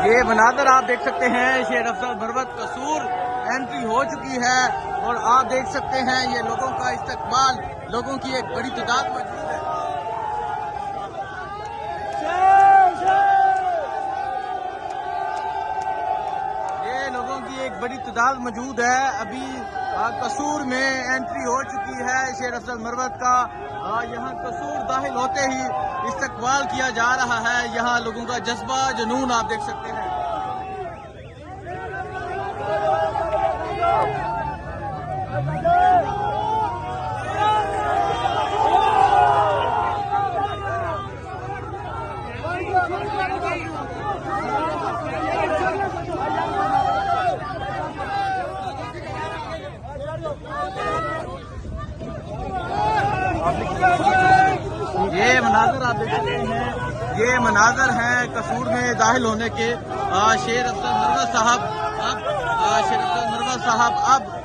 یہ مناظر آپ دیکھ سکتے ہیں، شیر افضل مروت قصور انٹری ہو چکی ہے اور آپ دیکھ سکتے ہیں یہ لوگوں کا استقبال، لوگوں کی ایک بڑی تعداد موجود ہے۔ یہ لوگوں کی ایک بڑی تعداد موجود ہے، ابھی قصور میں انٹری ہو چکی ہے شیر افضل مروت کا۔ یہاں قصور داخل ہوتے ہی استقبال کیا جا رہا ہے، یہاں لوگوں کا جذبہ جنون آپ دیکھ سکتے ہیں۔ یہ مناظر آپ دیکھ سکتے ہیں، یہ مناظر ہیں قصور میں داخل ہونے کے۔ شیر افضل مروت صاحب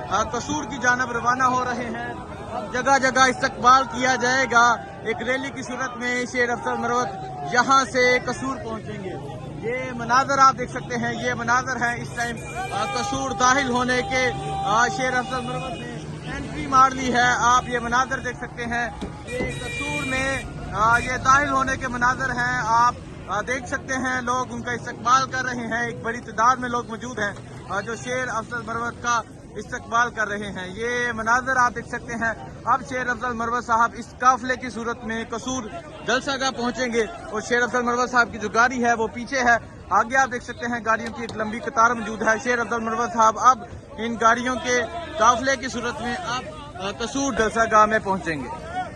اب قصور کی جانب روانہ ہو رہے ہیں۔ اب جگہ جگہ استقبال کیا جائے گا، ایک ریلی کی صورت میں شیر افضل مروت یہاں سے قصور پہنچیں گے۔ یہ مناظر آپ دیکھ سکتے ہیں، یہ مناظر ہیں اس ٹائم قصور داخل ہونے کے۔ شیر افضل مروت نے انٹری مار لی ہے، آپ یہ مناظر دیکھ سکتے ہیں، یہ قصور میں یہ داخل ہونے کے مناظر ہیں۔ آپ دیکھ سکتے ہیں لوگ ان کا استقبال کر رہے ہیں، ایک بڑی تعداد میں لوگ موجود ہیں جو شیر افضل مروت کا استقبال کر رہے ہیں۔ یہ مناظر آپ دیکھ سکتے ہیں، اب شیر افضل مروت صاحب اس قافلے کی صورت میں قصور جلسہ گاہ پہنچیں گے اور شیر افضل مروت صاحب کی جو گاڑی ہے وہ پیچھے ہے۔ آگے آپ دیکھ سکتے ہیں گاڑیوں کی ایک لمبی قطار موجود ہے۔ شیر افضل مروت صاحب اب ان گاڑیوں کے قافلے کی صورت میں اب قصور جلسہ گاہ میں پہنچیں گے۔